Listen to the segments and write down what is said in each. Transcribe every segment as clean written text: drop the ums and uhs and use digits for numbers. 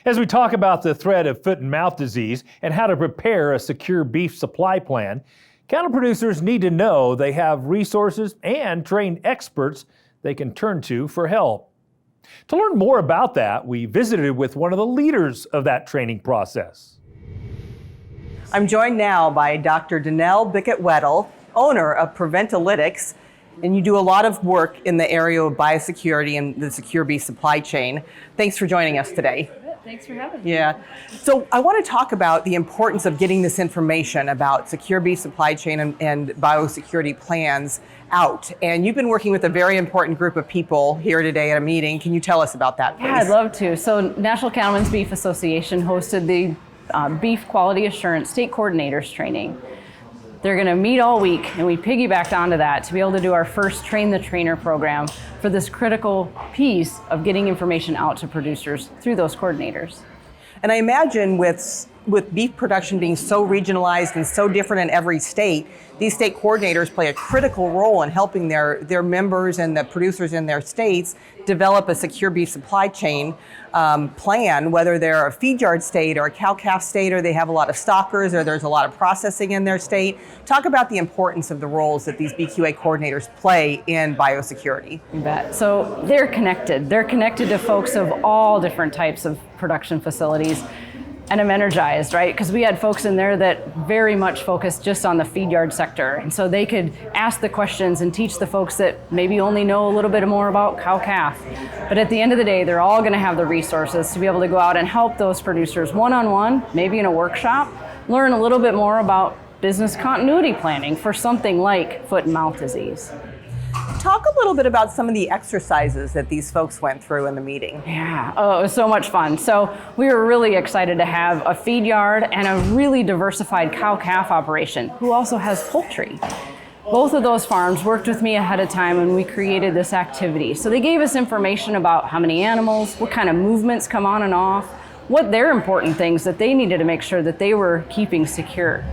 As we talk about the threat of foot and mouth disease and how to prepare a secure beef supply plan, cattle producers need to know they have resources and trained experts they can turn to for help. To learn more about that, we visited with one of the leaders of that training process. I'm joined now by Dr. Danelle Bickett-Weddle, owner of Preventalytics, and you do a lot of work in the area of biosecurity and the secure beef supply chain. Thanks for joining us today. Thanks for having me. Yeah. So I want to talk about the importance of getting this information about secure beef supply chain and biosecurity plans out. And you've been working with a very important group of people here today at a meeting. Can you tell us about that, please? Yeah, I'd love to. So National Cattlemen's Beef Association hosted the Beef Quality Assurance State Coordinators Training. They're going to meet all week, and we piggybacked onto that to be able to do our first Train the Trainer program for this critical piece of getting information out to producers through those coordinators. And I imagine with beef production being so regionalized and so different in every state, these state coordinators play a critical role in helping their members and the producers in their states develop a secure beef supply chain plan, whether they're a feed yard state or a cow-calf state, or they have a lot of stockers, or there's a lot of processing in their state. Talk about the importance of the roles that these BQA coordinators play in biosecurity. You bet. So they're connected. They're connected to folks of all different types of production facilities. And I'm energized, right? Because we had folks in there that very much focused just on the feed yard sector. And so they could ask the questions and teach the folks that maybe only know a little bit more about cow-calf. But at the end of the day, they're all going to have the resources to be able to go out and help those producers one-on-one, maybe in a workshop, learn a little bit more about business continuity planning for something like foot and mouth disease. Talk a little bit about some of the exercises that these folks went through in the meeting. Yeah, oh, it was so much fun. So we were really excited to have a feed yard and a really diversified cow-calf operation who also has poultry. Both of those farms worked with me ahead of time when we created this activity. So they gave us information about how many animals, what kind of movements come on and off, what their important things that they needed to make sure that they were keeping secure.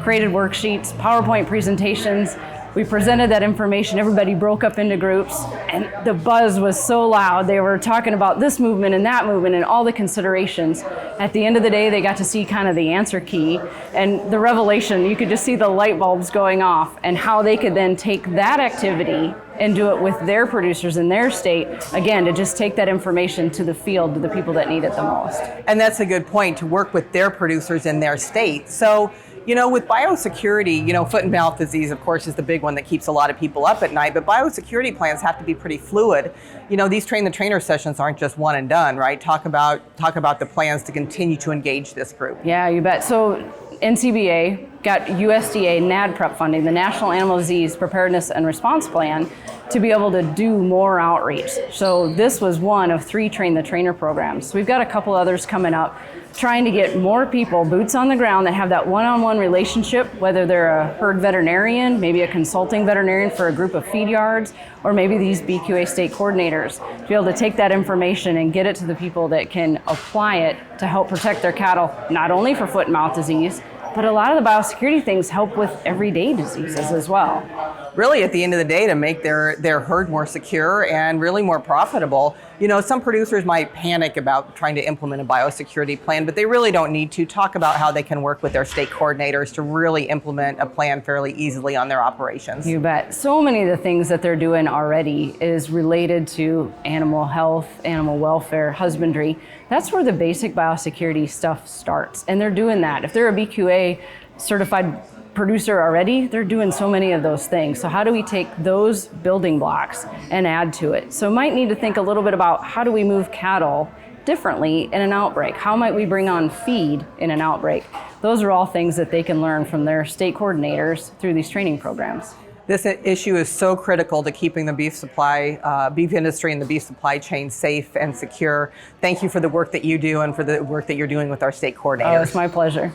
Created worksheets, PowerPoint presentations. We presented that information, everybody broke up into groups, and the buzz was so loud. They were talking about this movement and that movement and all the considerations. At the end of the day, they got to see kind of the answer key and the revelation. You could just see the light bulbs going off and how they could then take that activity and do it with their producers in their state, again, to just take that information to the field, to the people that need it the most. And that's a good point, to work with their producers in their state. So, with biosecurity, foot and mouth disease, of course, is the big one that keeps a lot of people up at night, but biosecurity plans have to be pretty fluid. These Train the Trainer sessions aren't just one and done, right? Talk about the plans to continue to engage this group. Yeah, you bet. So NCBA got USDA NADPREP funding, the National Animal Disease Preparedness and Response Plan, to be able to do more outreach. So this was one of 3 Train the Trainer programs. So we've got a couple others coming up, trying to get more people, boots on the ground, that have that one-on-one relationship, whether they're a herd veterinarian, maybe a consulting veterinarian for a group of feed yards, or maybe these BQA state coordinators, to be able to take that information and get it to the people that can apply it to help protect their cattle, not only for foot and mouth disease, but a lot of the biosecurity things help with everyday diseases as well. Really, at the end of the day, to make their herd more secure and really more profitable. Some producers might panic about trying to implement a biosecurity plan, but they really don't need to. Talk about how they can work with their state coordinators to really implement a plan fairly easily on their operations. You bet. So many of the things that they're doing already is related to animal health, animal welfare, husbandry. That's where the basic biosecurity stuff starts, and they're doing that. If they're a BQA certified producer already, they're doing so many of those things. So how do we take those building blocks and add to it? So might need to think a little bit about how do we move cattle differently in an outbreak? How might we bring on feed in an outbreak? Those are all things that they can learn from their state coordinators through these training programs. This issue is so critical to keeping the beef industry and the beef supply chain safe and secure. Thank you for the work that you do and for the work that you're doing with our state coordinators. Oh, it's my pleasure.